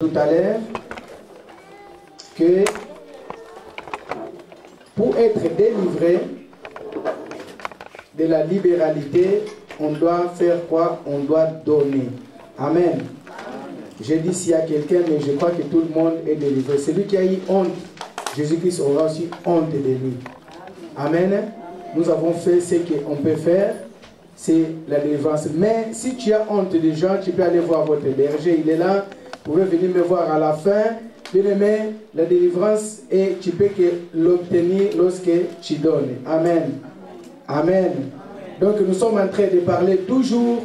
Tout à l'heure que pour être délivré de la libéralité, on doit faire quoi? On doit donner. Amen. J'ai dit s'il y a quelqu'un, mais je crois que tout le monde est délivré. Celui qui a eu honte, Jésus-Christ aura aussi honte de lui. Amen. Nous avons fait ce qu'on peut faire, c'est la délivrance. Mais si tu as honte des gens, tu peux aller voir votre berger, il est là. Vous pouvez venir me voir à la fin. Bien-aimé, la délivrance, et tu peux l'obtenir lorsque tu donnes. Amen. Amen. Donc nous sommes en train de parler toujours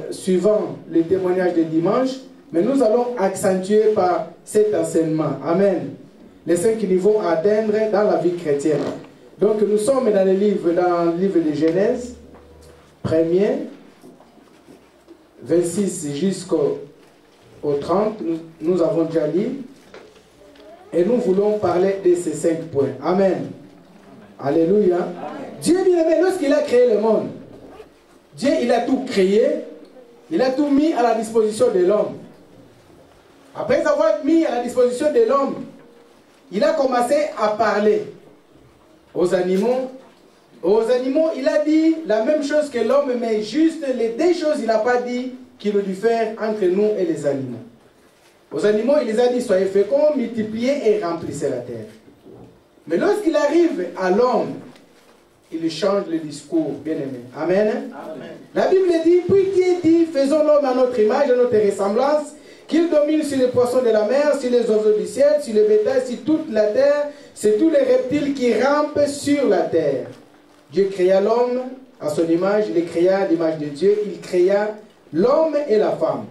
suivant les témoignages de dimanche, mais nous allons accentuer par cet enseignement. Amen. Les 5 niveaux à atteindre dans la vie chrétienne. Donc nous sommes dans le livre de Genèse, 1er, 26 jusqu'au 30, nous avons déjà lu. Et nous voulons parler de ces 5 points. Amen. Alléluia. Amen. Dieu, bien-aimé, lorsqu'il a créé le monde, Dieu, il a tout créé, il a tout mis à la disposition de l'homme. Après avoir mis à la disposition de l'homme, il a commencé à parler aux animaux. Aux animaux, il a dit la même chose que l'homme, mais juste les 2 choses, il n'a pas dit qu'il nous diffère entre nous et les animaux. Aux animaux, il les a dit, soyez féconds, multipliez et remplissez la terre. Mais lorsqu'il arrive à l'homme, il change le discours, bien-aimé. Amen. Amen. La Bible dit, puis Dieu dit, faisons l'homme à notre image, à notre ressemblance, qu'il domine sur les poissons de la mer, sur les oiseaux du ciel, sur le bétail, sur toute la terre, sur tous les reptiles qui rampent sur la terre. Dieu créa l'homme à son image, il créa à l'image de Dieu, il créa l'homme et la femme.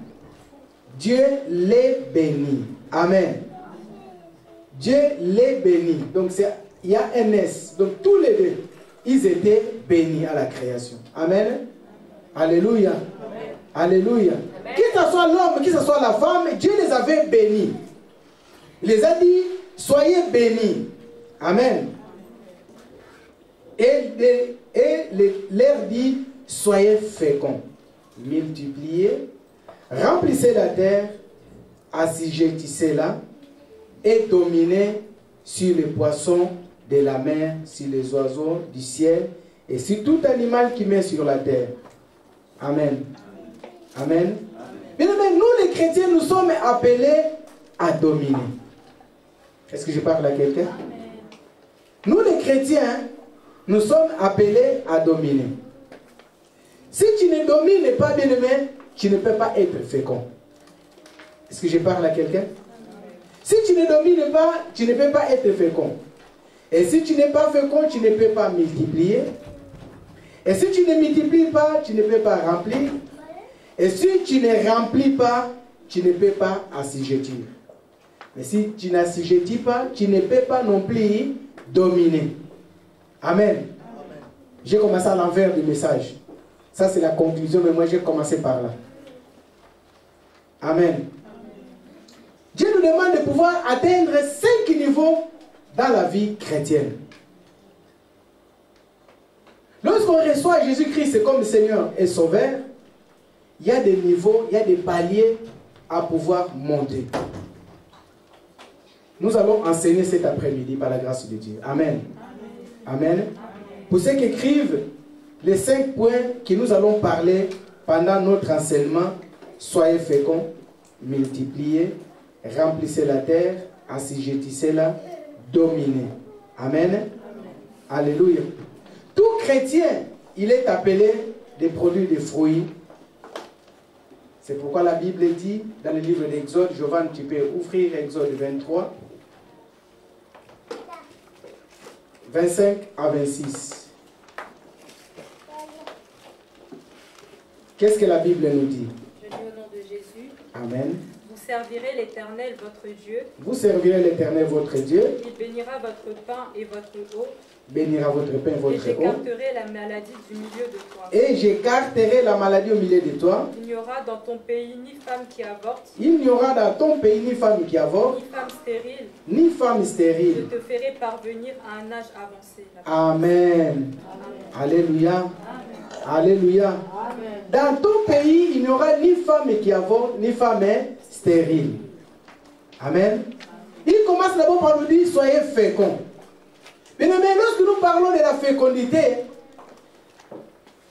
Dieu les bénit. Amen. Dieu les bénit. Donc il y a un S. Donc tous les deux, ils étaient bénis à la création. Amen. Alléluia. Amen. Alléluia. Amen. Que ce soit l'homme, que ce soit la femme, Dieu les avait bénis. Il les a dit, soyez bénis. Amen. Et leur dit, soyez féconds. Multipliez, remplissez la terre, assujettissez-la et dominez sur les poissons de la mer, sur les oiseaux du ciel et sur tout animal qui met sur la terre. Amen. Amen. Bien aimé, nous les chrétiens, nous sommes appelés à dominer. Est-ce que je parle à quelqu'un? Nous les chrétiens, nous sommes appelés à dominer. Si tu ne domines pas, bien-aimé, tu ne peux pas être fécond. Est-ce que je parle à quelqu'un? Si tu ne domines pas, tu ne peux pas être fécond. Et si tu n'es pas fécond, tu ne peux pas multiplier. Et si tu ne multiplies pas, tu ne peux pas remplir. Et si tu ne remplis pas, tu ne peux pas assujettir. Mais si tu n'assujettis pas, tu ne peux pas non plus dominer. Amen. J'ai commencé à l'envers du message. Ça, c'est la conclusion, mais moi, j'ai commencé par là. Amen. Dieu nous demande de pouvoir atteindre 5 niveaux dans la vie chrétienne. Lorsqu'on reçoit Jésus-Christ comme Seigneur et Sauveur, il y a des niveaux, il y a des paliers à pouvoir monter. Nous allons enseigner cet après-midi par la grâce de Dieu. Amen. Amen. Amen. Pour ceux qui écrivent, les 5 points que nous allons parler pendant notre enseignement, soyez féconds, multipliez, remplissez la terre, assujettissez-la, dominez. Amen. Amen. Alléluia. Tout chrétien, il est appelé de produire des fruits. C'est pourquoi la Bible dit dans le livre d'Exode, Jovan, tu peux ouvrir Exode 23, 25 à 26. Qu'est-ce que la Bible nous dit? Je lis au nom de Jésus. Amen. Vous servirez l'Éternel votre Dieu. Vous servirez l'Éternel votre Dieu. Il bénira votre pain et votre eau. Bénira votre pain et votre eau. Et j'écarterai la maladie du milieu de toi. Et j'écarterai la maladie au milieu de toi. Il n'y aura dans ton pays ni femme qui avorte. Il n'y aura dans ton pays ni femme qui avorte. Ni femme stérile. Ni femme stérile. Je te ferai parvenir à un âge avancé. Amen. Amen. Alléluia. Amen. Alléluia. Dans ton pays, il n'y aura ni femme qui avorte, ni femme stérile. Amen. Il commence d'abord par nous dire, soyez féconds. Mais lorsque nous parlons de la fécondité,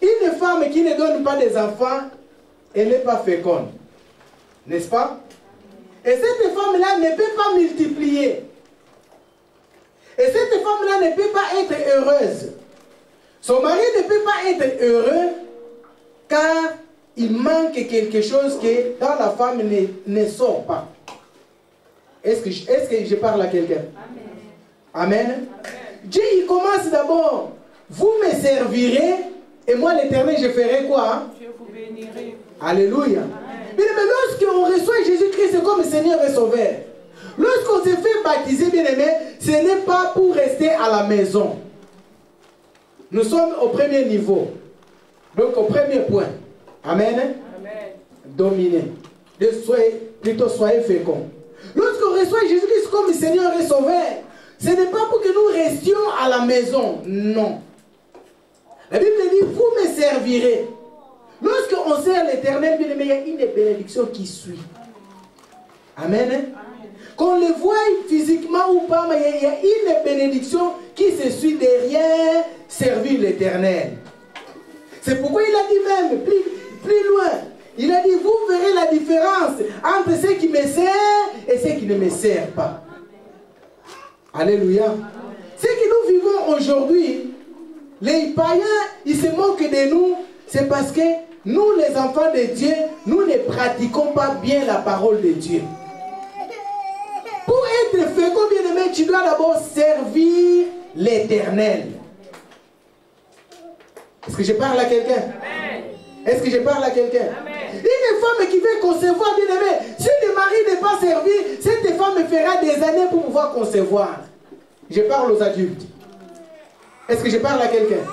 une femme qui ne donne pas des enfants, elle n'est pas féconde. N'est-ce pas? Et cette femme-là ne peut pas multiplier. Et cette femme-là ne peut pas être heureuse. Son mari ne peut pas être heureux car il manque quelque chose qui dans la femme ne sort pas. Est-ce que je parle à quelqu'un? Amen. Amen. Dieu, il commence d'abord. Vous me servirez et moi l'Éternel, je ferai quoi? Je vous bénirai. Alléluia. Mais lorsqu'on reçoit Jésus-Christ comme Seigneur et Sauveur, lorsqu'on se fait baptiser, bien aimé, ce n'est pas pour rester à la maison. Nous sommes au premier niveau. Donc au premier point. Amen. Amen. Dominer. Soyez féconds. Lorsqu'on reçoit Jésus-Christ comme Seigneur et Sauveur, ce n'est pas pour que nous restions à la maison. Non. La Bible dit, vous me servirez. Lorsqu'on sert l'Éternel, bien aimé, il y a une bénédiction qui suit. Amen. Amen. Qu'on le voie physiquement ou pas, mais il y a une bénédiction qui se suit derrière servir l'Éternel. C'est pourquoi il a dit même, plus loin, il a dit, vous verrez la différence entre ceux qui me servent et ceux qui ne me servent pas. Alléluia. Ce que nous vivons aujourd'hui, les païens, ils se moquent de nous, c'est parce que nous, les enfants de Dieu, nous ne pratiquons pas bien la parole de Dieu. Pour être fécond, bien aimé, tu dois d'abord servir l'Éternel. Est-ce que je parle à quelqu'un? Est-ce que je parle à quelqu'un? Une femme qui veut concevoir, bien aimé, si le mari n'est pas servi, cette femme fera des années pour pouvoir concevoir. Je parle aux adultes. Est-ce que je parle à quelqu'un?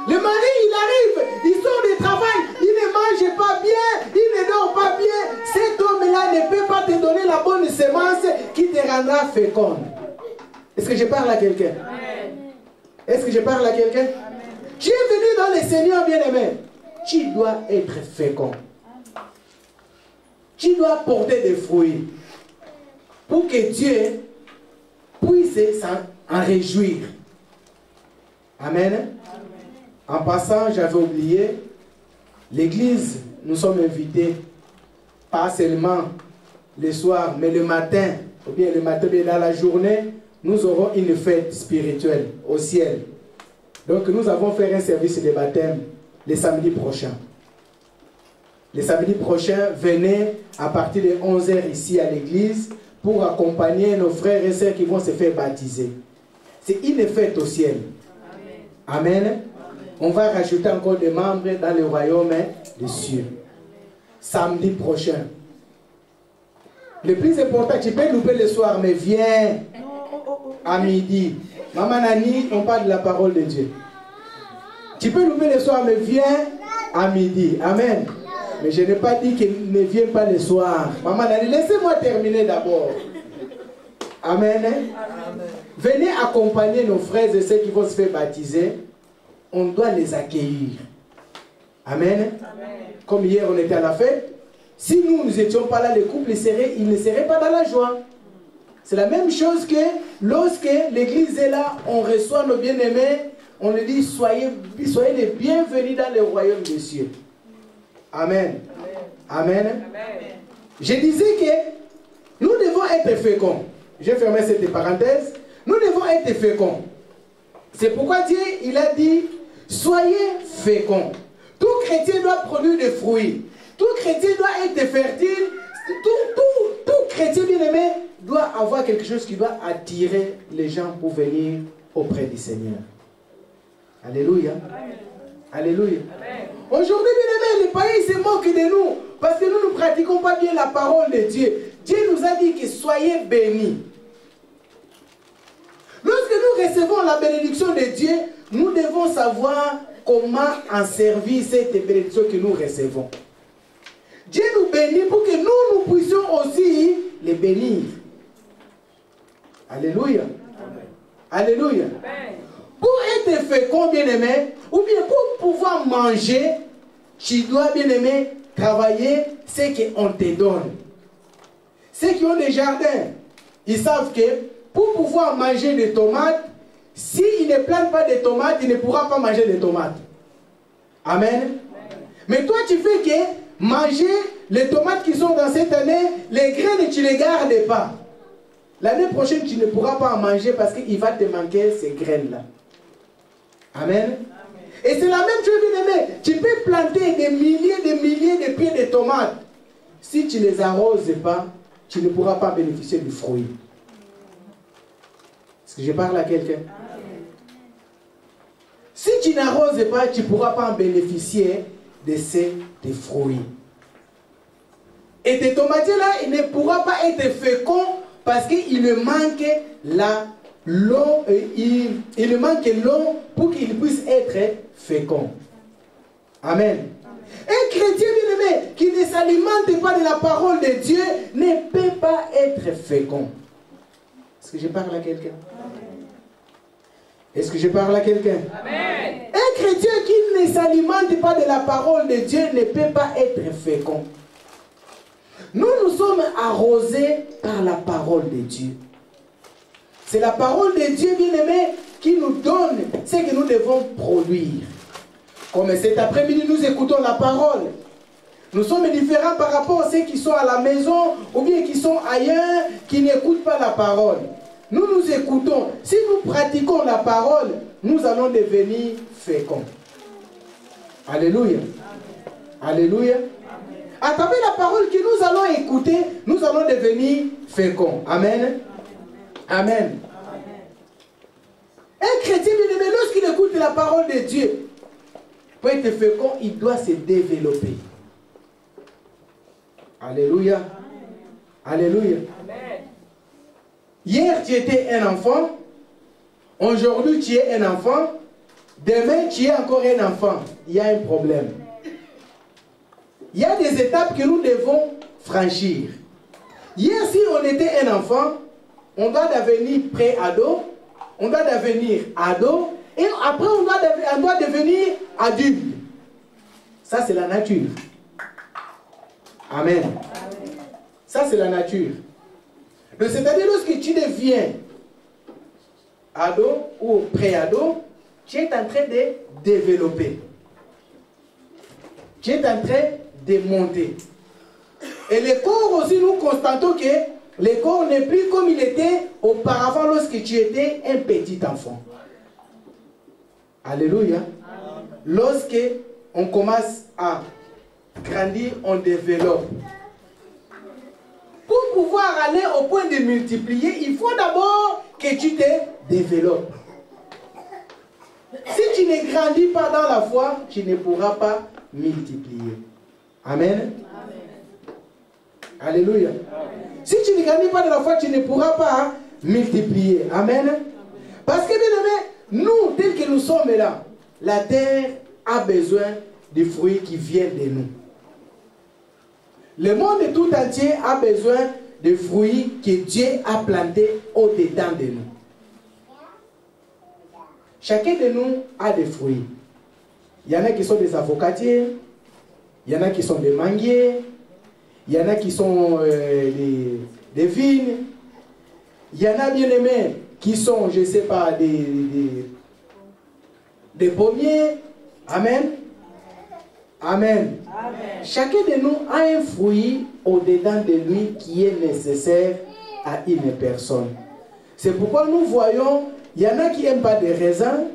Le mari, il arrive, il sort du travail, il ne mange pas bien, il ne dort pas bien. Cet homme-là ne peut pas te donner la bonne semence qui te rendra féconde. Est-ce que je parle à quelqu'un? Est-ce que je parle à quelqu'un? Tu es venu dans le Seigneur, bien-aimé. Tu dois être fécond. Tu dois porter des fruits pour que Dieu puisse s'en réjouir. Amen. En passant, j'avais oublié, l'église, nous sommes invités, pas seulement le soir, mais le matin, ou bien le matin, bien dans la journée, nous aurons une fête spirituelle au ciel. Donc nous avons fait un service de baptême le samedi prochain. Le samedi prochain, venez à partir de 11 h ici à l'église pour accompagner nos frères et sœurs qui vont se faire baptiser. C'est une fête au ciel. Amen. Amen. On va rajouter encore des membres dans le royaume des cieux. Samedi prochain. Le plus important, tu peux louper le soir, mais viens à midi. Maman Nani, on parle de la parole de Dieu. Tu peux louper le soir, mais viens à midi. Amen. Mais je n'ai pas dit qu'il ne vient pas le soir. Maman Nani, laissez-moi terminer d'abord. Amen. Amen. Venez accompagner nos frères et ceux qui vont se faire baptiser. On doit les accueillir. Amen. Amen. Comme hier, on était à la fête. Si nous n'étions pas là, les couples ils ne seraient pas dans la joie. C'est la même chose que lorsque l'église est là, on reçoit nos bien-aimés, on leur dit soyez les bienvenus dans le royaume des cieux. Amen. Amen. Amen. Je disais que nous devons être féconds. J'ai fermé cette parenthèse. Nous devons être féconds. C'est pourquoi Dieu, il a dit, soyez féconds. Tout chrétien doit produire des fruits. Tout chrétien doit être fertile. Tout chrétien bien-aimé doit avoir quelque chose qui doit attirer les gens pour venir auprès du Seigneur. Alléluia. Amen. Alléluia. Aujourd'hui, bien-aimé, les païens se moquent de nous parce que nous ne pratiquons pas bien la parole de Dieu. Dieu nous a dit que soyez bénis. Lorsque nous recevons la bénédiction de Dieu, nous devons savoir comment en servir cette bénédiction que nous recevons. Dieu nous bénit pour que nous puissions aussi les bénir. Alléluia. Amen. Alléluia. Amen. Pour être fécond, bien-aimé, Ou bien pour pouvoir manger, tu dois bien aimer travailler ce qu'on te donne. Ceux qui ont des jardins, ils savent que pour pouvoir manger des tomates, s'ils ne plantent pas de tomates, ils ne pourront pas manger des tomates. Amen. Mais toi, tu fais que manger les tomates qui sont dans cette année, les graines, tu ne les gardes pas. L'année prochaine, tu ne pourras pas en manger parce qu'il va te manquer ces graines-là. Amen. Et c'est la même chose, bien aimé. Tu peux planter des milliers de pieds de tomates. Si tu ne les arroses pas, tu ne pourras pas bénéficier du fruit. Est-ce que je parle à quelqu'un? Si tu n'arroses pas, tu ne pourras pas en bénéficier de ces fruits. Et tes tomatiers-là, ils ne pourront pas être féconds parce qu'il manque l'eau, il manque l'eau pour qu'ils puissent être féconds. Amen. Un chrétien bien-aimé qui ne s'alimente pas de la parole de Dieu ne peut pas être fécond. Est-ce que je parle à quelqu'un? Est-ce que je parle à quelqu'un? Amen. Un chrétien qui ne s'alimente pas de la parole de Dieu ne peut pas être fécond. Nous sommes arrosés par la parole de Dieu. C'est la parole de Dieu, bien-aimé, qui nous donne ce que nous devons produire. Comme cet après-midi, nous écoutons la parole. Nous sommes différents par rapport à ceux qui sont à la maison ou bien qui sont ailleurs, qui n'écoutent pas la parole. Nous nous écoutons. Si nous pratiquons la parole, nous allons devenir féconds. Alléluia. Alléluia. À travers la parole que nous allons écouter, nous allons devenir féconds. Amen. Amen. Un chrétien, bien-aimé, lorsqu'il écoute la parole de Dieu, pour être fécond, il doit se développer. Alléluia. Alléluia. Amen. Hier, tu étais un enfant. Aujourd'hui, tu es un enfant. Demain, tu es encore un enfant. Il y a un problème. Il y a des étapes que nous devons franchir. Hier, si on était un enfant, on doit devenir pré-ado, on doit devenir ado, et après on doit devenir adulte. Ça, c'est la nature. Amen. Ça, c'est la nature. C'est-à-dire, lorsque tu deviens ado ou pré-ado, tu es en train de développer. Tu es en train de monter. Et le corps aussi, nous constatons que le corps n'est plus comme il était auparavant lorsque tu étais un petit enfant. Alléluia. Lorsque on commence à grandir, on développe. Pour pouvoir aller au point de multiplier, il faut d'abord que tu te développes. Si tu ne grandis pas dans la foi, tu ne pourras pas multiplier. Amen. Alléluia. Si tu ne grandis pas dans la foi, tu ne pourras pas multiplier. Amen. Parce que, bien aimé, nous, tels que nous sommes là, la terre a besoin des fruits qui viennent de nous. Le monde tout entier a besoin des fruits que Dieu a plantés au-dedans de nous. Chacun de nous a des fruits. Il y en a qui sont des avocatiers, il y en a qui sont des manguiers, il y en a qui sont des vignes, il y en a bien aimés qui sont, je ne sais pas, des pommiers. Amen. Amen. Amen. Chacun de nous a un fruit au-dedans de lui qui est nécessaire à une personne. C'est pourquoi nous voyons, il y en a qui n'aiment pas des raisins,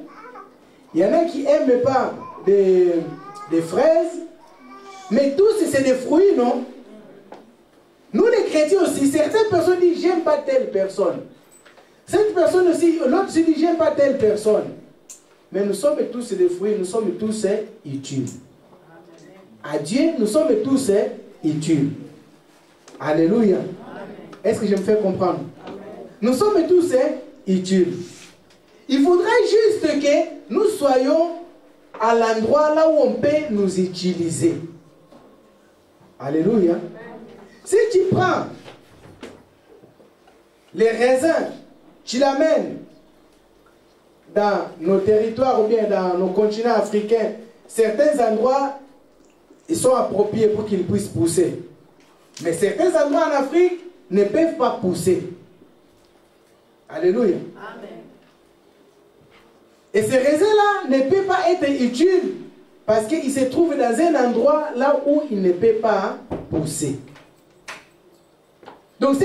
il y en a qui n'aiment pas des fraises, mais tous c'est des fruits, non? Nous les chrétiens aussi, certaines personnes disent j'aime pas telle personne. Cette personne aussi, l'autre se dit j'aime pas telle personne. Mais nous sommes tous des fruits, nous sommes tous utiles. À Dieu, nous sommes tous utiles. Alléluia. Est-ce que je me fais comprendre? Nous sommes tous utiles. Il faudrait juste que nous soyons à l'endroit là où on peut nous utiliser. Alléluia. Si tu prends les raisins, tu l'amènes dans nos territoires ou bien dans nos continents africains, certains endroits, ils sont appropriés pour qu'ils puissent pousser. Mais certains endroits en Afrique ne peuvent pas pousser. Alléluia. Amen. Et ces raisins-là ne peuvent pas être utiles parce qu'ils se trouvent dans un endroit là où ils ne peuvent pas pousser. Donc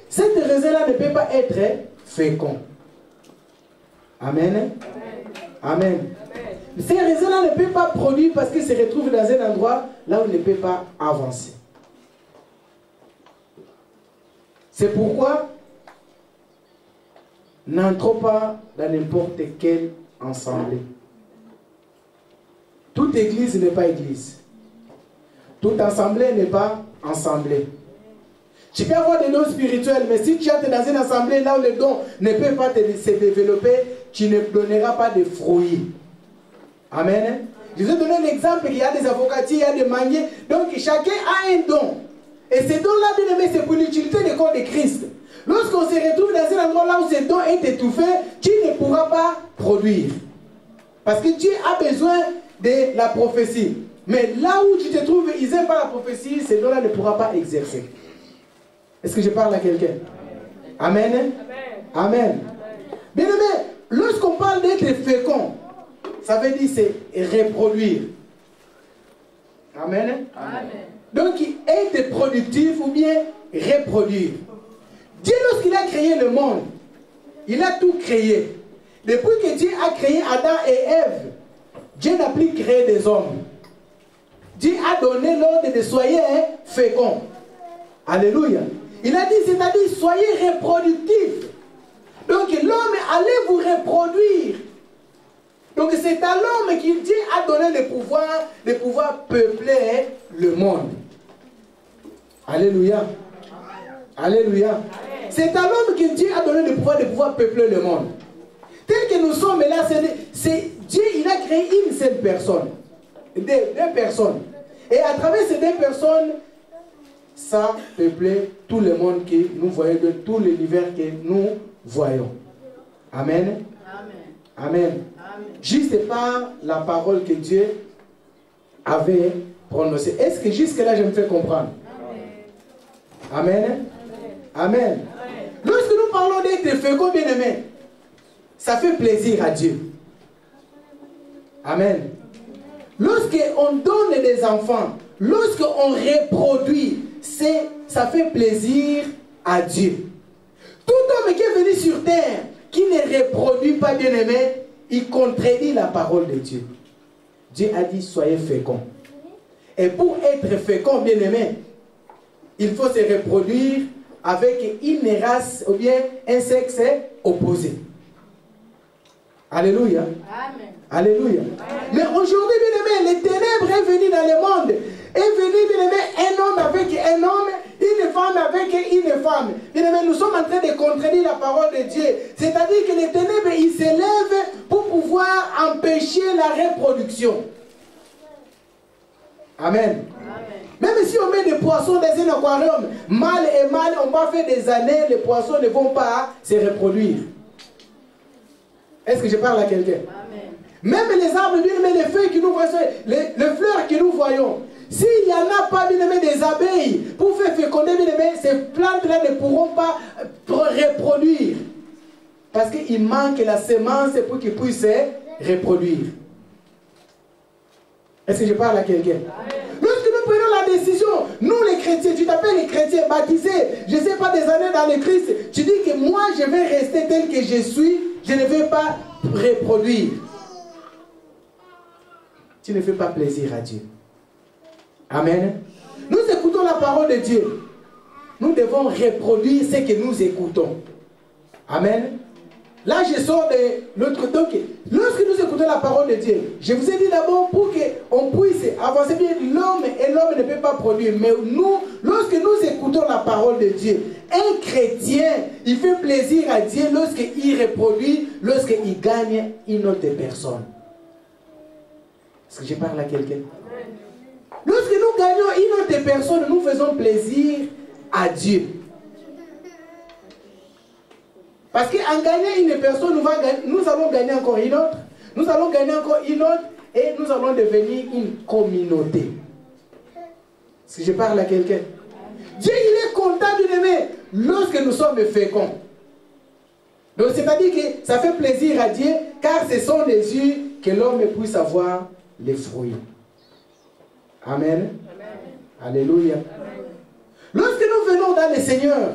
cette raisin-là ne peut pas être fécond. Amen. Amen. Ces raisins-là ne peuvent pas produire parce qu'ils se retrouvent dans un endroit là où ils ne peuvent pas avancer. C'est pourquoi n'entrons pas dans n'importe quelle assemblée. Toute église n'est pas église. Toute assemblée n'est pas assemblée. Tu peux avoir des dons spirituels, mais si tu es dans une assemblée là où les dons ne peuvent pas se développer, tu ne donneras pas de fruits. Amen. Je vais donner un exemple, il y a des avocatiers, il y a des maniers, donc chacun a un don. Et ces dons-là, bien aimé, c'est pour l'utilité du corps de Christ. Lorsqu'on se retrouve dans un endroit là où ces dons est étouffé, tu ne pourras pas produire. Parce que Dieu a besoin de la prophétie. Mais là où tu te trouves, ils n'aiment pas la prophétie, ces dons-là ne pourra pas exercer. Est-ce que je parle à quelqu'un? Amen. Amen. Amen. Bien aimé, lorsqu'on parle d'être fécond, ça veut dire c'est reproduire. Amen. Amen. Donc être productif ou bien reproduire. Dieu, lorsqu'il a créé le monde, il a tout créé. Depuis que Dieu a créé Adam et Ève, Dieu n'a plus créé des hommes. Dieu a donné l'ordre de soyez féconds. Alléluia. Il a dit, c'est-à-dire, soyez reproductifs. Donc l'homme allait vous reproduire. Donc c'est à l'homme que Dieu a donné le pouvoir peupler le monde. Alléluia. Alléluia. C'est à l'homme que Dieu a donné le pouvoir peupler le monde. Tel que nous sommes là, c'est Dieu, il a créé une seule personne. Deux personnes. Et à travers ces deux personnes, ça peuplait tout le monde que nous voyons, de tout l'univers que nous voyons. Amen. Amen. Amen. Juste par la parole que Dieu avait prononcée. Est-ce que jusque-là je me fais comprendre? Amen. Amen. Amen. Amen. Lorsque nous parlons d'être fécond, bien aimé, ça fait plaisir à Dieu. Amen. Lorsqu'on donne des enfants, lorsqu'on reproduit, ça fait plaisir à Dieu. Tout homme qui est venu sur terre, qui ne reproduit pas, bien aimé, il contredit la parole de Dieu. Dieu a dit, soyez féconds. Et pour être fécond, bien aimé, il faut se reproduire avec une race ou bien un sexe opposé. Alléluia. Amen. Alléluia. Amen. Mais aujourd'hui, bien aimé, les ténèbres est venu dans le monde. Est venu, bien aimé, un homme avec un homme, une femme avec une femme. Bien aimé, nous sommes en train de contredire la parole de Dieu. C'est-à-dire que les ténèbres, ils s'élèvent pour pouvoir empêcher la reproduction. Amen. Amen. Même si on met des poissons dans un aquarium, mâle et mâle, on va faire des années, les poissons ne vont pas se reproduire. Est-ce que je parle à quelqu'un? Même les arbres, bien aimés, les feuilles que nous voyons, les fleurs que nous voyons, s'il n'y en a pas, bien aimé, des abeilles pour faire féconder, bien aimé, ces plantes-là ne pourront pas reproduire. Parce qu'il manque la semence pour qu'ils puissent se reproduire. Est-ce que je parle à quelqu'un? Lorsque nous prenons la décision, nous les chrétiens, tu t'appelles les chrétiens baptisés, je ne sais pas des années dans le Christ, tu dis que moi je vais rester tel que je suis, je ne vais pas reproduire. Tu ne fais pas plaisir à Dieu. Amen. Nous écoutons la parole de Dieu. Nous devons reproduire ce que nous écoutons. Amen. Là, je sors de l'autre côté. Donc, lorsque nous écoutons la parole de Dieu, je vous ai dit d'abord pour qu'on puisse avancer bien, l'homme et l'homme ne peut pas produire. Mais nous, lorsque nous écoutons la parole de Dieu, un chrétien, il fait plaisir à Dieu lorsqu'il reproduit, lorsqu'il gagne une autre personne. Est-ce que je parle à quelqu'un? Lorsque nous gagnons une autre personne, nous faisons plaisir à Dieu. Parce qu'en gagnant une personne, nous allons gagner encore une autre. Nous allons gagner encore une autre. Et nous allons devenir une communauté. Si je parle à quelqu'un. Dieu, il est content de l'aimer lorsque nous sommes féconds. Donc, c'est-à-dire que ça fait plaisir à Dieu, car ce sont les yeux que l'homme puisse avoir les fruits. Amen. Amen. Alléluia. Amen. Lorsque nous venons dans le Seigneur,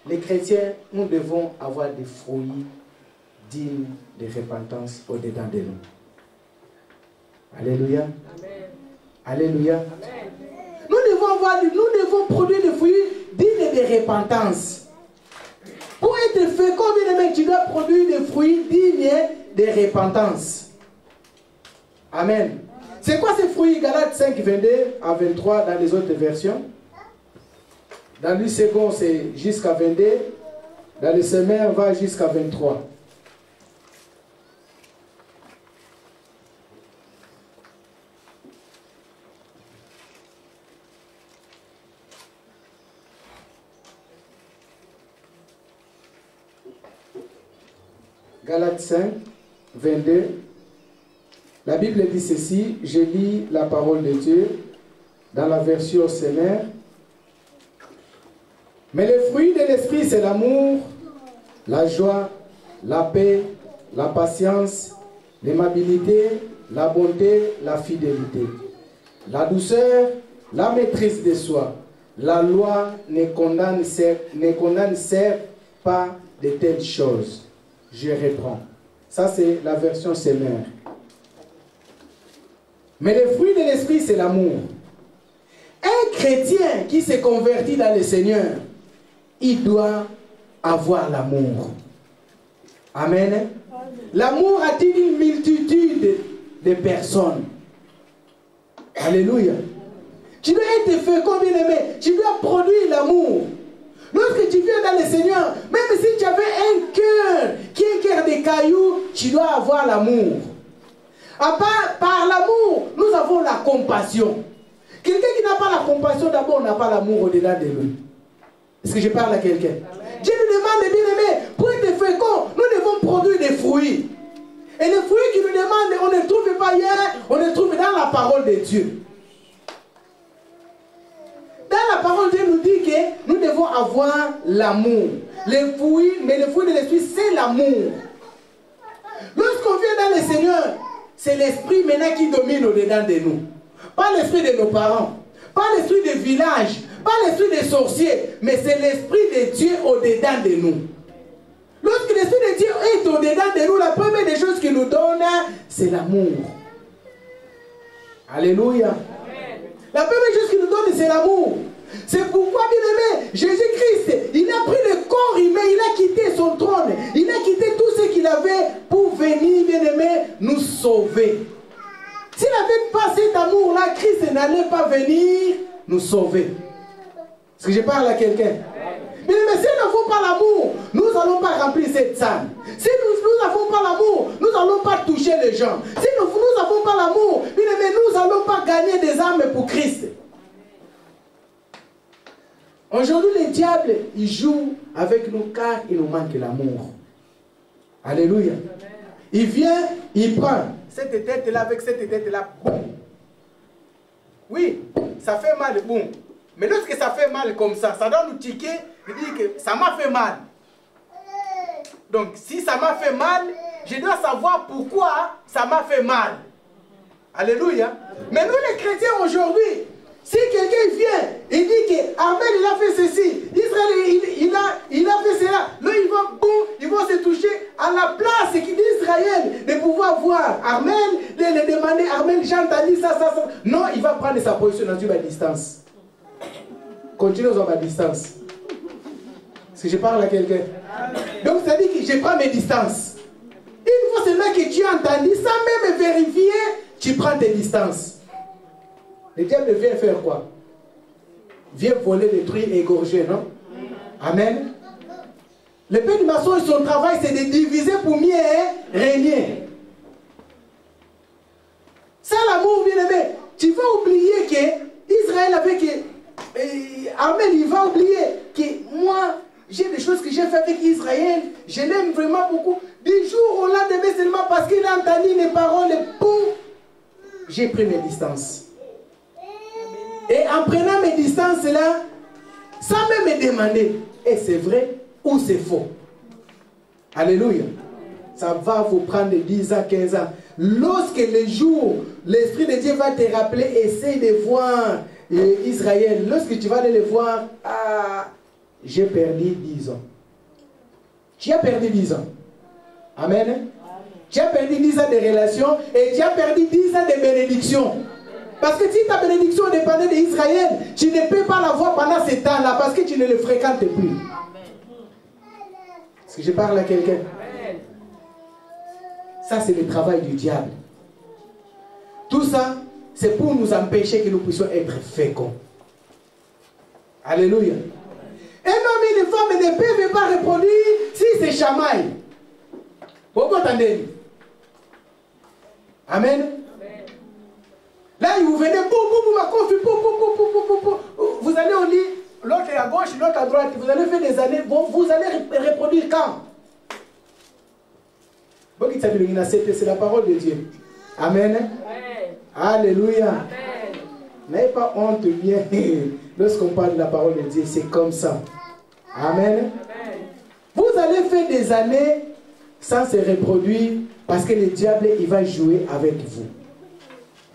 les chrétiens, nous devons avoir des fruits dignes de repentance au-dedans de nous. Alléluia. Amen. Alléluia. Amen. Nous devons produire des fruits dignes de repentance. Pour être fécond, bien aimé, tu dois produire des fruits dignes de repentance. Amen. C'est quoi ces fruits? Galates 5, 22 à 23 dans les autres versions. Dans le second, c'est jusqu'à 22. Dans le semeur, va jusqu'à 23. Galates 5, 22. La Bible dit ceci, je lis la parole de Dieu dans la version Semeur. Mais les fruits de l'esprit, c'est l'amour, la joie, la paix, la patience, l'aimabilité, la bonté, la fidélité, la douceur, la maîtrise de soi. La loi ne condamne certes pas de telles choses. Je reprends. Ça, c'est la version Semeur. Mais le fruit de l'esprit, c'est l'amour. Un chrétien qui s'est converti dans le Seigneur, il doit avoir l'amour. Amen. L'amour attire une multitude de personnes. Alléluia. Tu dois être fécond, bien aimé. Tu dois produire l'amour. Lorsque tu viens dans le Seigneur, même si tu avais un cœur qui est un cœur de cailloux, tu dois avoir l'amour. Par l'amour, nous avons la compassion. Quelqu'un qui n'a pas la compassion, d'abord, n'a pas l'amour au-delà de lui. Est-ce que je parle à quelqu'un? Dieu nous demande, bien aimé, pour être fécond, nous devons produire des fruits. Et les fruits qu'il nous demande, on ne trouve pas hier, on les trouve dans la parole de Dieu. Dans la parole de Dieu nous dit que nous devons avoir l'amour. Les fruits, mais le fruit de l'esprit, c'est l'amour. Lorsqu'on vient dans le Seigneur, c'est l'esprit maintenant qui domine au-dedans de nous. Pas l'esprit de nos parents, pas l'esprit des villages, pas l'esprit des sorciers, mais c'est l'esprit de Dieu au-dedans de nous. Lorsque l'esprit de Dieu est au-dedans de nous, la première des choses qu'il nous donne, c'est l'amour. Alléluia. La première chose qu'il nous donne, c'est l'amour. C'est pourquoi, bien aimé, Jésus-Christ, il a pris le corps humain, il a quitté son trône, il a quitté tout ce qu'il avait pour venir, bien aimé, nous sauver. S'il n'avait pas cet amour-là, Christ n'allait pas venir nous sauver. Est-ce que je parle à quelqu'un? Mais si nous n'avons pas l'amour, nous n'allons pas remplir cette salle. Si nous n'avons pas l'amour, nous n'allons pas toucher les gens. Si nous n'avons pas l'amour, nous n'allons pas gagner des âmes pour Christ. Aujourd'hui, le diable, il joue avec nous car il nous manque l'amour. Alléluia. Il vient, il prend cette tête-là avec cette tête-là. Boum. Oui, ça fait mal, boum. Mais lorsque ça fait mal comme ça doit nous tiquer, il dit que ça m'a fait mal. Donc, si ça m'a fait mal, je dois savoir pourquoi ça m'a fait mal. Alléluia. Mais nous, les chrétiens, aujourd'hui, si quelqu'un vient et dit que Armel, il a fait ceci, Israël, il a fait cela, là, ils vont se toucher à la place d'Israël de pouvoir voir Armel, de le demander, Armel, j'ai entendu ça. Non, il va prendre sa position dans une distance. Continuons à ma distance. Est-ce que je parle à quelqu'un? Donc, ça dit que je prends mes distances. Une fois seulement que tu as entendu, sans même vérifier, tu prends tes distances. Le diable vient faire quoi? Vient voler, détruire, égorger, non? Amen. Le père du maçon, son travail, c'est de diviser pour mieux régner. Ça, l'amour, bien aimé, tu vas oublier que Israël avait que Armel, il va oublier que moi, j'ai des choses que j'ai fait avec Israël. Je l'aime vraiment beaucoup. Du jour au lendemain seulement parce qu'il a entendu les paroles, j'ai pris mes distances. Et en prenant mes distances là, sans même me demander, est-ce c'est vrai ou c'est faux? Alléluia. Ça va vous prendre 10 ans, 15 ans. Lorsque le jour, l'Esprit de Dieu va te rappeler, essaye de voir Israël. Lorsque tu vas aller le voir, ah, j'ai perdu 10 ans. Tu as perdu 10 ans. Amen. Amen. Tu as perdu 10 ans de relations et tu as perdu 10 ans de bénédiction. Parce que si ta bénédiction dépendait d'Israël, tu ne peux pas l'avoir pendant ce temps-là parce que tu ne le fréquentes plus. Amen. Est-ce que je parle à quelqu'un? Ça, c'est le travail du diable. Tout ça, c'est pour nous empêcher que nous puissions être féconds. Alléluia. Un homme et une femme ne peuvent pas reproduire si c'est chamaille. Vous entendez? Amen. Là, vous venez, vous allez au lit, l'autre est à gauche, l'autre à droite. Vous allez faire des années, vous allez reproduire quand? C'est la parole de Dieu. Amen. Amen. Alléluia. Amen. N'ayez pas honte bien lorsqu'on parle de la parole de Dieu, c'est comme ça. Amen. Amen. Vous allez faire des années sans se reproduire parce que le diable, il va jouer avec vous.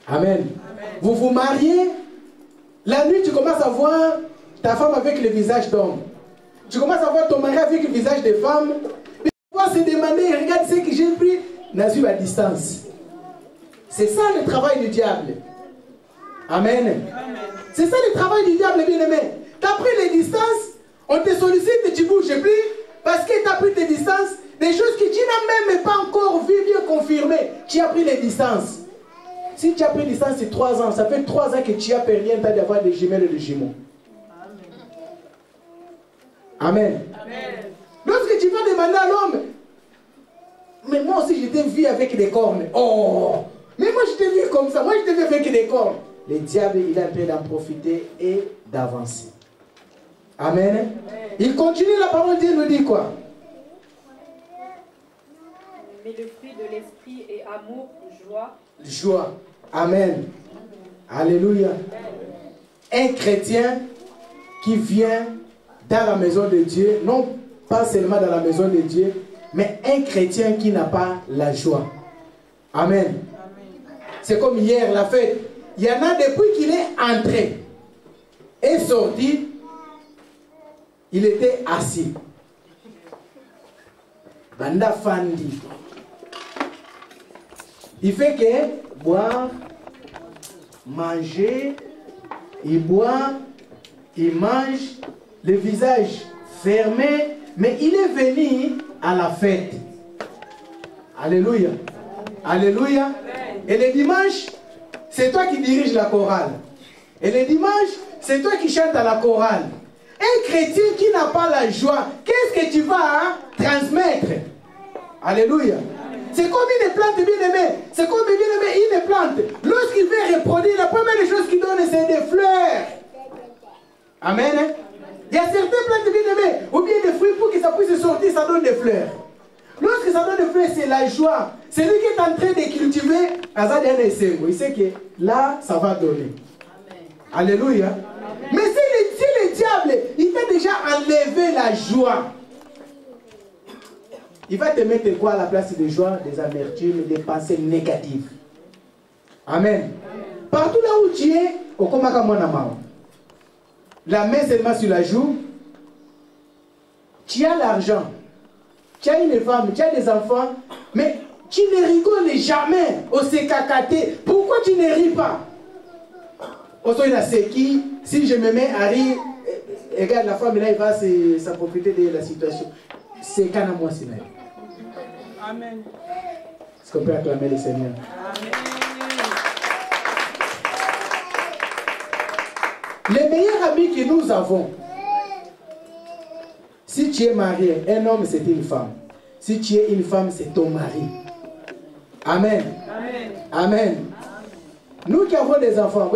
Amen. Amen. Vous vous mariez, la nuit tu commences à voir ta femme avec le visage d'homme. Tu commences à voir ton mari avec le visage de femme. Tu vas se demander, regarde ce que j'ai pris, Nazir à distance. C'est ça le travail du diable. Amen. Amen. C'est ça le travail du diable, bien-aimé. Tu as pris les distances, on te sollicite et tu ne bouges plus parce que tu as pris tes distances, des choses que tu n'as même pas encore vues, bien confirmées. Tu as pris les distances. Si tu as pris distance, c'est 3 ans. Ça fait 3 ans que tu as perdu un temps d'avoir des jumelles et des jumeaux. Amen. Amen. Lorsque tu vas demander à l'homme, mais moi aussi je t'ai vu avec des cornes. Oh, mais moi je t'ai vu comme ça. Moi je t'ai vu avec des cornes. Le diable, il est en train d'en profiter et d'avancer. Amen. Amen. Il continue, la parole de Dieu nous dit quoi? Mais le fruit de l'esprit est amour, joie. Joie. Amen. Alléluia. Un chrétien qui vient dans la maison de Dieu, non pas seulement dans la maison de Dieu, mais un chrétien qui n'a pas la joie. Amen. C'est comme hier, la fête. Il y en a depuis qu'il est entré et sorti, il était assis. Banda Fandi. Il fait que boire, manger, il boit, il mange, le visage fermé, mais il est venu à la fête. Alléluia. Alléluia. Et le dimanche, c'est toi qui diriges la chorale. Et le dimanche, c'est toi qui chantes à la chorale. Un chrétien qui n'a pas la joie, qu'est-ce que tu vas transmettre? Alléluia. C'est comme une plante bien-aimée. C'est comme bien-aimé une plante. Lorsqu'il veut reproduire, la première chose qu'il donne, c'est des fleurs. Amen. Il y a certaines plantes bien-aimées, ou bien des fruits, pour que ça puisse sortir, ça donne des fleurs. Lorsque ça donne des fleurs, c'est la joie. C'est lui qui est en train de cultiver. Il sait que là, ça va donner. Amen. Alléluia. Amen. Mais si le diable, il t'a déjà enlevé la joie, il va te mettre quoi à la place de joie, des amertumes, des pensées négatives. Amen. Amen. Partout là où tu es, au Komaka Monama, la main seulement sur la joue, tu as l'argent, tu as une femme, tu as des enfants, mais tu ne rigoles jamais au CKKT. Pourquoi tu ne ris pas? Si je me mets à rire, regarde la femme là, il va s'approprier de la situation. C'est qu'à moi, c'est même. Amen. Est-ce qu'on peut acclamer le Seigneur? Amen. Les meilleurs amis que nous avons, si tu es marié, un homme c'est une femme. Si tu es une femme, c'est ton mari. Amen. Amen. Amen. Nous qui avons des enfants,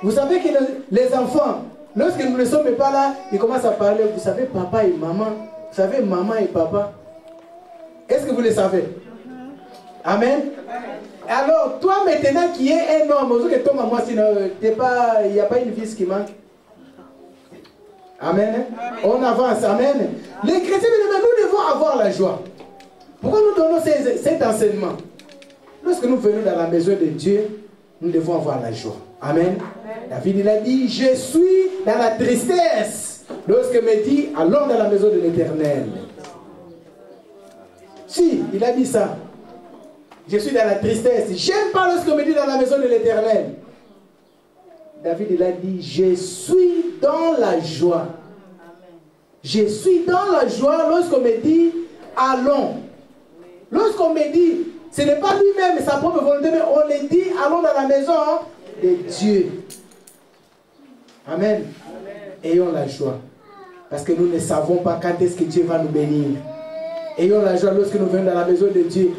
vous savez que les enfants, Lorsque nous ne sommes pas là, il commence à parler. Vous savez, papa et maman. Vous savez, maman et papa. Est-ce que vous le savez? Amen. Alors, toi maintenant qui es un homme, il n'y a pas une vis qui manque. Amen. On avance. Amen. Les chrétiens, nous devons avoir la joie. Pourquoi nous donnons cet enseignement? Lorsque nous venons dans la maison de Dieu, nous devons avoir la joie. Amen. David, il a dit, je suis dans la tristesse. Lorsque me dit, allons dans la maison de l'Éternel. Si, il a dit ça. Je suis dans la tristesse. J'aime pas lorsque me dit dans la maison de l'Éternel. David, il a dit, je suis dans la joie. Je suis dans la joie lorsqu'on me dit, allons. Lorsqu'on me dit, ce n'est pas lui-même sa propre volonté, mais on le dit, allons dans la maison de Dieu. Amen. Ayons la joie. Parce que nous ne savons pas quand est-ce que Dieu va nous bénir. Ayons la joie lorsque nous venons dans la maison de Dieu.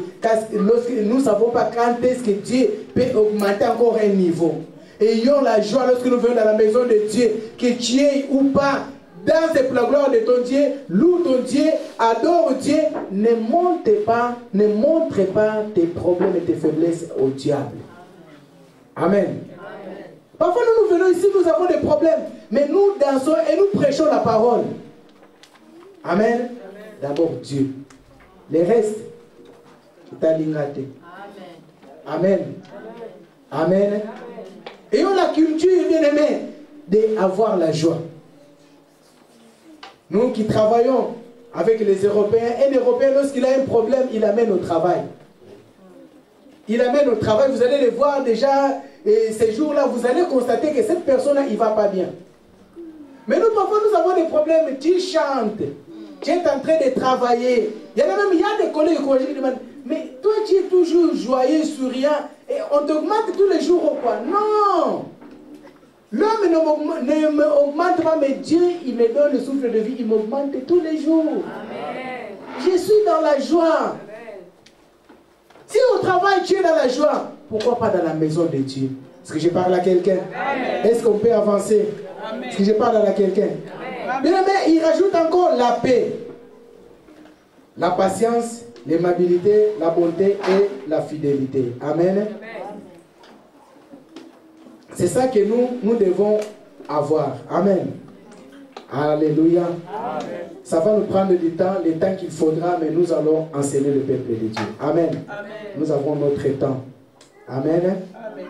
Lorsque nous ne savons pas quand est-ce que Dieu peut augmenter encore un niveau. Ayons la joie lorsque nous venons dans la maison de Dieu. Que tu es ou pas dans cette gloire de ton Dieu, loue ton Dieu, adore Dieu. Ne montre pas tes problèmes et tes faiblesses au diable. Amen. Parfois nous venons ici, nous avons des problèmes. Mais nous dansons et nous prêchons la parole. Amen. D'abord Dieu. Les restes, c'est à l'ingate. Amen. Amen. Ayons la culture, bien aimé, d'avoir la joie. Nous qui travaillons avec les Européens, un Européen, lorsqu'il a un problème, il amène au travail. Il amène au travail, vous allez le voir déjà, et ces jours-là, vous allez constater que cette personne-là, il ne va pas bien. Mais nous, parfois, nous avons des problèmes. Tu chantes, tu es en train de travailler. Il y a des collègues qui demandent, mais toi, tu es toujours joyeux, souriant, et on t'augmente tous les jours ou quoi? Non! L'homme ne m'augmente pas, mais Dieu, il me donne le souffle de vie, il m'augmente tous les jours. Amen. Je suis dans la joie. Amen. Si au travail, tu es dans la joie, pourquoi pas dans la maison de Dieu? Est-ce que je parle à quelqu'un? Est-ce qu'on peut avancer? Est-ce que je parle à quelqu'un? Bien, mais il rajoute encore la paix, la patience, l'aimabilité, la bonté et la fidélité. Amen. Amen. C'est ça que nous devons avoir. Amen. Alléluia. Amen. Ça va nous prendre du temps, le temps qu'il faudra, mais nous allons enseigner le peuple de Dieu. Amen. Amen. Nous avons notre temps. Amen. Amen.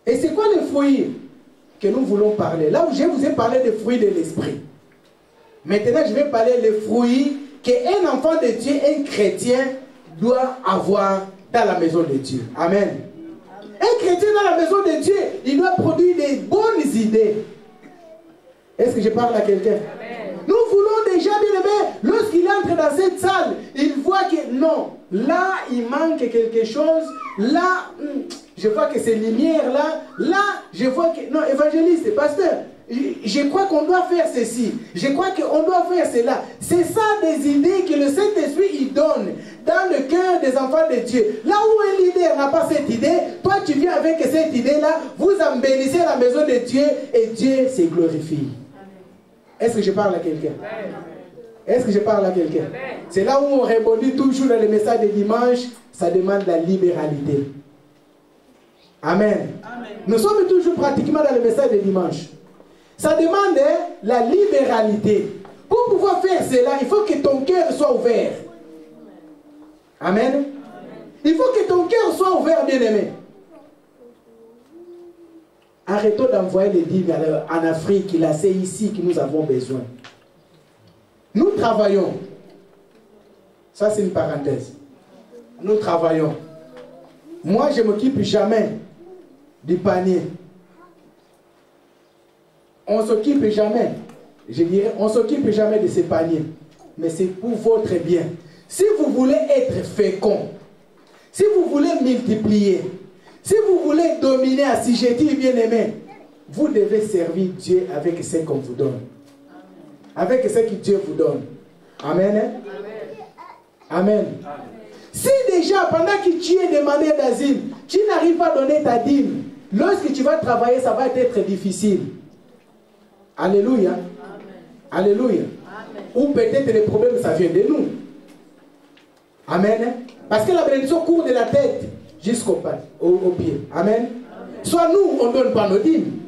Et c'est quoi les fruits que nous voulons parler? Là où je vous ai parlé des fruits de l'esprit. Maintenant, je vais parler des fruits qu'un enfant de Dieu, un chrétien, doit avoir dans la maison de Dieu. Amen. Un chrétien dans la maison de Dieu, il doit produire des bonnes idées. Est-ce que je parle à quelqu'un? Nous voulons déjà, bien aimé, lorsqu'il entre dans cette salle, il voit que non, là, il manque quelque chose. Là, je vois que c'est lumière là. Là, je vois que... Non, évangéliste, pasteur, je crois qu'on doit faire ceci. Je crois qu'on doit faire cela. C'est ça des idées que le Saint-Esprit il donne dans le cœur des enfants de Dieu. Là où un leader n'a pas cette idée, toi tu viens avec cette idée-là, vous embellissez la maison de Dieu et Dieu se glorifie. Est-ce que je parle à quelqu'un? Est-ce que je parle à quelqu'un? C'est là où on répondit toujours dans les messages de dimanche, ça demande la libéralité. Amen. Amen. Nous sommes toujours pratiquement dans le message de dimanche. Ça demande la libéralité. Pour pouvoir faire cela, il faut que ton cœur soit ouvert. Amen. Amen. Il faut que ton cœur soit ouvert, bien-aimé. Arrêtons d'envoyer les dîmes en Afrique. Là, c'est ici que nous avons besoin. Nous travaillons. Ça, c'est une parenthèse. Nous travaillons. Moi, je ne m'occupe jamais du panier. On ne s'occupe jamais, je dirais, on ne s'occupe jamais de ces paniers. Mais c'est pour votre bien. Si vous voulez être fécond, si vous voulez multiplier, si vous voulez dominer, assujettir, bien-aimé, vous devez servir Dieu avec ce qu'on vous donne. Avec ce que Dieu vous donne. Amen. Amen. Amen. Si déjà, pendant que tu es demandé d'asile, tu n'arrives pas à donner ta dîme, lorsque tu vas travailler, ça va être difficile. Alléluia. Amen. Alléluia. Amen. Ou peut-être les problèmes, ça vient de nous. Amen. Parce que la bénédiction court de la tête jusqu'au pied. Amen. Amen. Soit nous, on ne donne pas nos dîmes.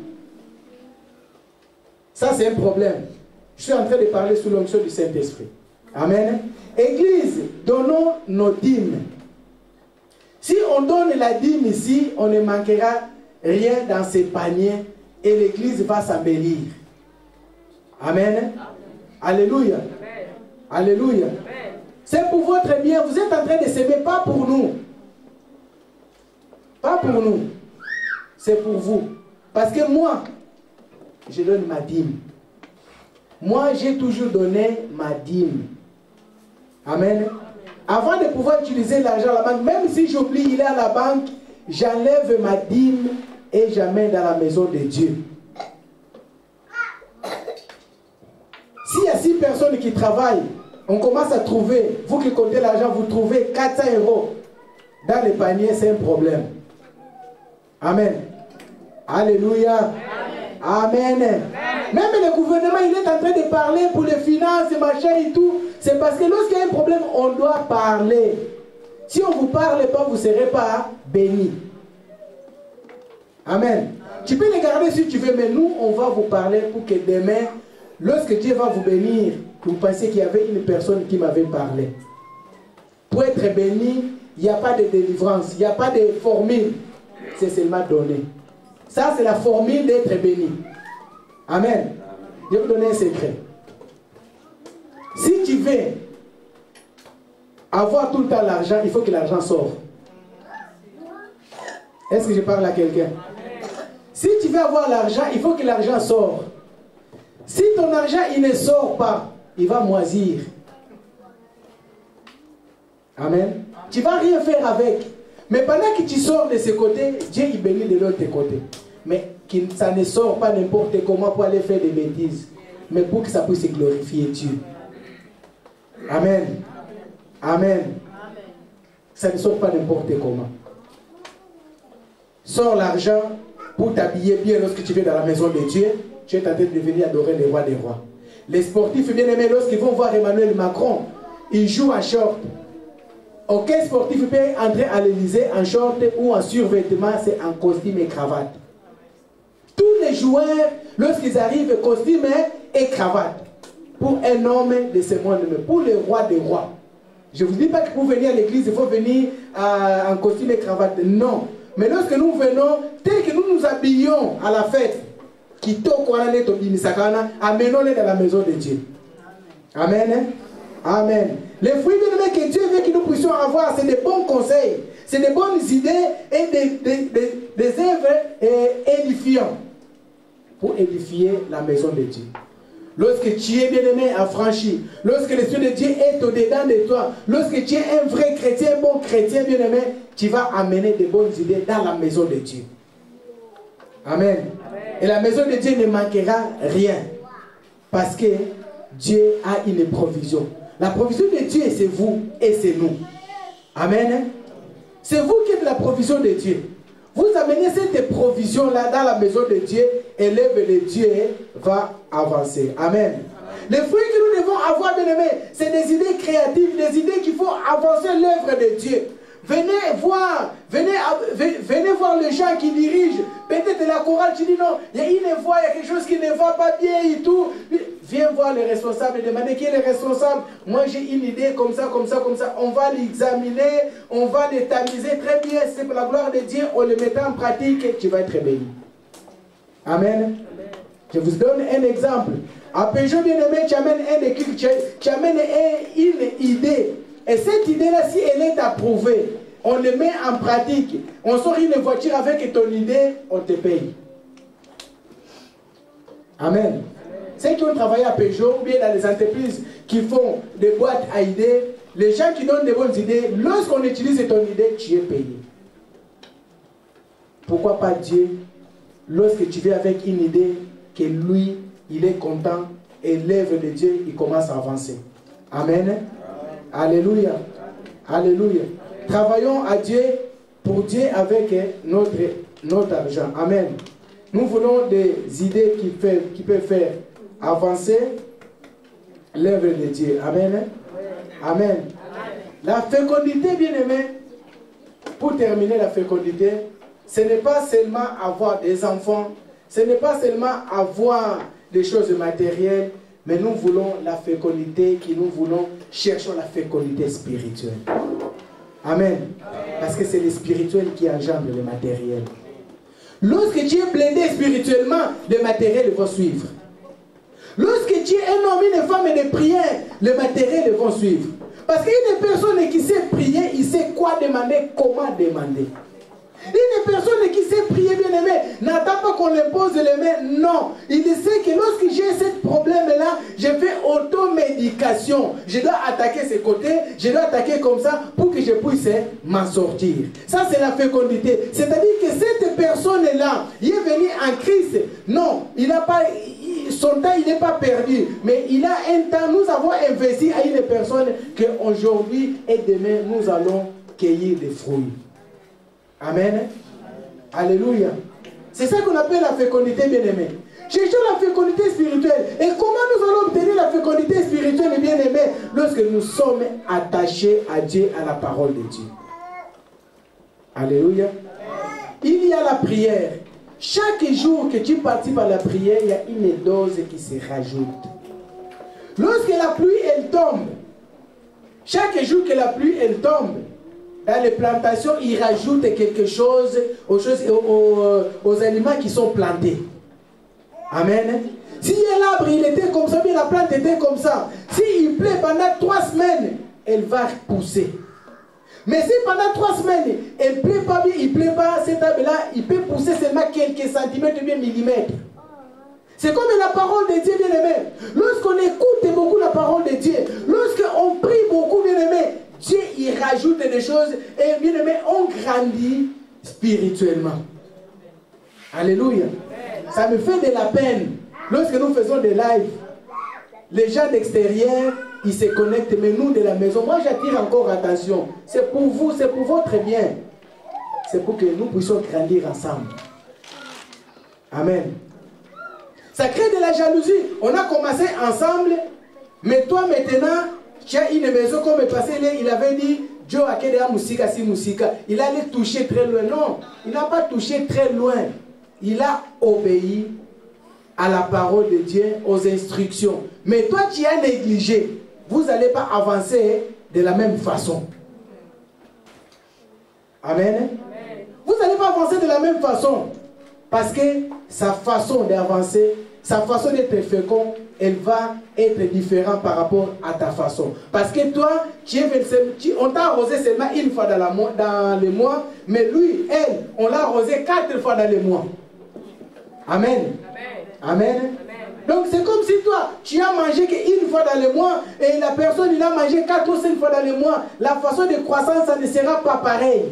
Ça, c'est un problème. Je suis en train de parler sous l'onction du Saint-Esprit. Amen. Église, donnons nos dîmes. Si on donne la dîme ici, on ne manquera rien dans ces paniers et l'église va s'embellir. Amen. Amen. Alléluia. Amen. Alléluia. Amen. C'est pour votre bien. Vous êtes en train de s'aimer, pas pour nous. Pas pour nous. C'est pour vous. Parce que moi, je donne ma dîme. Moi, j'ai toujours donné ma dîme. Amen. Avant de pouvoir utiliser l'argent à la banque, même si j'oublie, il est à la banque, j'enlève ma dîme et j'amène dans la maison de Dieu. S'il y a 6 personnes qui travaillent, on commence à trouver, vous qui comptez l'argent, vous trouvez 400 € dans le panier, c'est un problème. Amen. Alléluia. Amen. Amen. Même le gouvernement, il est en train de parler pour les finances, machin et tout. C'est parce que lorsqu'il y a un problème, on doit parler. Si on ne vous parle pas, vous ne serez pas béni. Amen. Tu peux les garder si tu veux, mais nous, on va vous parler pour que demain, lorsque Dieu va vous bénir, vous pensez qu'il y avait une personne qui m'avait parlé. Pour être béni, il n'y a pas de délivrance, il n'y a pas de formule. C'est seulement donné. Ça, c'est la formule d'être béni. Amen. Je vais vous donner un secret. Si tu veux avoir tout le temps l'argent, il faut que l'argent sorte. Est-ce que je parle à quelqu'un? Si tu veux avoir l'argent, il faut que l'argent sorte. Si ton argent, il ne sort pas, il va moisir. Amen. Tu ne vas rien faire avec. Mais pendant que tu sors de ce côté, Dieu il bénit de l'autre côté. Mais que ça ne sort pas n'importe comment pour aller faire des bêtises. Mais pour que ça puisse glorifier Dieu. Amen. Amen. Ça ne sort pas n'importe comment. Sors l'argent pour t'habiller bien lorsque tu viens dans la maison de Dieu. Tu es en train de venir adorer les rois des rois. Les sportifs bien-aimés, lorsqu'ils vont voir Emmanuel Macron, ils jouent en short. Aucun sportif peut entrer à l'Élysée en short ou en survêtement, c'est en costume et cravate. Tous les joueurs, lorsqu'ils arrivent, costume et cravate. Pour un homme de ce monde, mais pour le roi des rois. Je ne vous dis pas que pour venir à l'église, il faut venir en costume et cravate. Non. Mais lorsque nous venons, tel que nous nous habillons à la fête, amenons-les dans la maison de Dieu. Amen. Amen. Les fruits bien-aimés que Dieu veut que nous puissions avoir, c'est des bons conseils, c'est des bonnes idées et des œuvres édifiantes pour édifier la maison de Dieu. Lorsque tu es bien-aimé, affranchi, lorsque l'Esprit de Dieu est au-dedans de toi, lorsque tu es un vrai chrétien, un bon chrétien bien-aimé, tu vas amener des bonnes idées dans la maison de Dieu. Amen. Amen. Et la maison de Dieu ne manquera rien. Parce que Dieu a une provision. La provision de Dieu, c'est vous et c'est nous. Amen. C'est vous qui êtes la provision de Dieu. Vous amenez cette provision-là dans la maison de Dieu et l'œuvre de Dieu va avancer. Amen. Les fruits que nous devons avoir, bien-aimés, c'est des idées créatives, des idées qui font avancer l'œuvre de Dieu. Venez voir les gens qui dirigent. Peut-être la chorale, tu dis non, il y a une voix, il y a quelque chose qui ne va pas bien et tout. Viens voir les responsables et demander qui est le responsable. Moi j'ai une idée comme ça, comme ça, comme ça. On va l'examiner, on va les tamiser très bien. C'est pour la gloire de Dieu, on le mettra en pratique et tu vas être béni. Amen. Amen. Je vous donne un exemple. À Peugeot bien-aimé, tu amènes tu amènes une idée. Et cette idée-là, si elle est approuvée, on le met en pratique. On sort une voiture avec ton idée, on te paye. Amen. Ceux qui ont travaillé à Peugeot ou bien dans les entreprises qui font des boîtes à idées, les gens qui donnent des bonnes idées, lorsqu'on utilise ton idée, tu es payé. Pourquoi pas Dieu, lorsque tu viens avec une idée, que lui, il est content et l'œuvre de Dieu, il commence à avancer. Amen. Alléluia. Alléluia. Travaillons à Dieu, pour Dieu avec notre argent. Amen. Nous voulons des idées qui peuvent faire avancer l'œuvre de Dieu. Amen. Amen. La fécondité, bien-aimé, pour terminer la fécondité, ce n'est pas seulement avoir des enfants, ce n'est pas seulement avoir des choses matérielles, mais nous voulons la fécondité et nous cherchons la fécondité spirituelle. Amen. Parce que c'est le spirituel qui engendre le matériel. Lorsque tu es blindé spirituellement, le matériel va suivre. Lorsque tu es un homme, une femme de prière, le matériel va suivre. Parce qu'une personne qui sait prier, il sait quoi demander, comment demander. Une personne qui sait prier, bien aimé, n'attend pas qu'on lui pose les mains. Non. Il sait que lorsque j'ai ce problème-là, je fais automédication. Je dois attaquer ces côtés, je dois attaquer comme ça pour que je puisse m'en sortir. Ça, c'est la fécondité. C'est-à-dire que cette personne-là, il est venu en Christ. Non, il n'a pas... Son temps, il n'est pas perdu. Mais il a un temps, nous avons investi à une personne qu'aujourd'hui et demain, nous allons cueillir des fruits. Amen. Alléluia. C'est ça qu'on appelle la fécondité, bien-aimé. Cherchons la fécondité spirituelle. Et comment nous allons obtenir la fécondité spirituelle, bien-aimé, lorsque nous sommes attachés à Dieu, à la parole de Dieu. Alléluia. Il y a la prière. Chaque jour que tu participes à la prière, il y a une dose qui se rajoute. Lorsque la pluie, elle tombe, chaque jour que la pluie, elle tombe, dans les plantations, ils rajoutent quelque chose aux aliments qui sont plantés. Amen. Si l'arbre il était comme ça, bien la plante était comme ça, s'il pleut pendant 3 semaines, elle va pousser. Mais si pendant 3 semaines, elle ne pleut pas bien, il ne pleut pas, cet arbre-là, il peut pousser seulement quelques centimètres, bien millimètres. C'est comme la parole de Dieu, bien-aimé. Lorsqu'on écoute beaucoup la parole de Dieu, lorsqu'on prie beaucoup, bien-aimé, Dieu, il rajoute des choses et bien aimé, on grandit spirituellement. Alléluia. Ça me fait de la peine. Lorsque nous faisons des lives, les gens d'extérieur, ils se connectent, mais nous de la maison, moi j'attire encore attention. C'est pour vous, c'est pour votre bien. C'est pour que nous puissions grandir ensemble. Amen. Ça crée de la jalousie. On a commencé ensemble, mais toi maintenant, tu as une maison comme le passé, il avait dit, Joe Akedea Musika si Musika. Il allait toucher très loin. Non, il n'a pas touché très loin. Il a obéi à la parole de Dieu, aux instructions. Mais toi, tu as négligé. Vous n'allez pas avancer de la même façon. Amen. Vous n'allez pas avancer de la même façon. Parce que sa façon d'avancer, sa façon d'être fécond, elle va être différente par rapport à ta façon. Parce que toi, on t'a arrosé seulement une fois dans le mois, mais lui, elle, on l'a arrosé 4 fois dans le mois. Amen. Amen. Amen. Donc c'est comme si toi, tu as mangé qu'une fois dans le mois et la personne, il a mangé 4 ou 5 fois dans le mois. La façon de croissance, ça ne sera pas pareil.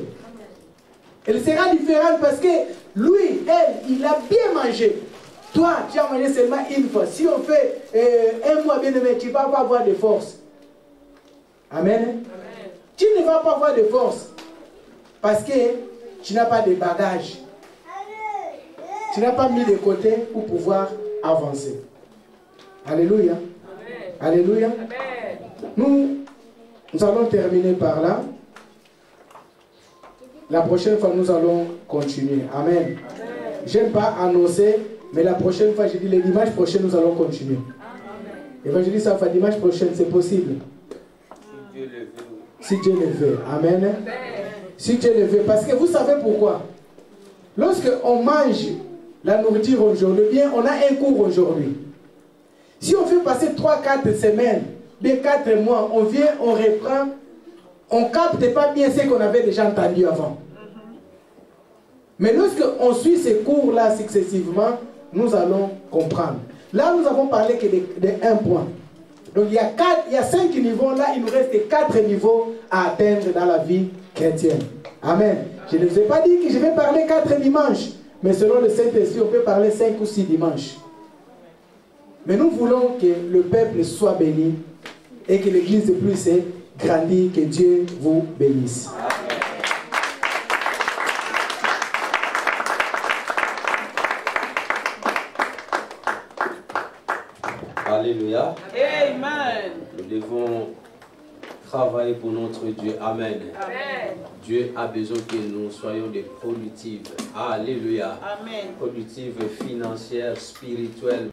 Elle sera différente parce que lui, elle, il a bien mangé. Toi, tu as mangé seulement une fois. Si on fait un mois bien aimé, tu ne vas pas avoir de force. Amen. Amen. Tu ne vas pas avoir de force. Parce que tu n'as pas de bagages. Tu n'as pas mis de côté pour pouvoir avancer. Alléluia. Amen. Alléluia. Amen. Nous allons terminer par là. La prochaine fois, nous allons continuer. Amen. Je n'aime pas annoncer, mais la prochaine fois, je dis le dimanche prochain, nous allons continuer. Évangéliste Safa, dimanche prochain, c'est possible. Si Dieu le veut. Amen. Amen. Si Dieu le veut. Parce que vous savez pourquoi? Lorsqu'on mange la nourriture aujourd'hui, bien, on a un cours aujourd'hui. Si on fait passer 3-4 semaines, bien 4 mois, on vient, on reprend, on ne capte pas bien ce qu'on avait déjà entendu avant. Mais lorsqu'on suit ces cours-là successivement, nous allons comprendre. Là, nous avons parlé que de 1 point. Donc, il y a 5 niveaux. Là, il nous reste 4 niveaux à atteindre dans la vie chrétienne. Amen. Je ne vous ai pas dit que je vais parler 4 dimanches. Mais selon le Saint-Esprit, on peut parler 5 ou 6 dimanches. Mais nous voulons que le peuple soit béni et que l'Église puisse grandir. Que Dieu vous bénisse. Alléluia. Amen. Nous devons travailler pour notre Dieu. Amen. Amen. Dieu a besoin que nous soyons des productives. Alléluia. Amen. Productives financières, spirituelles.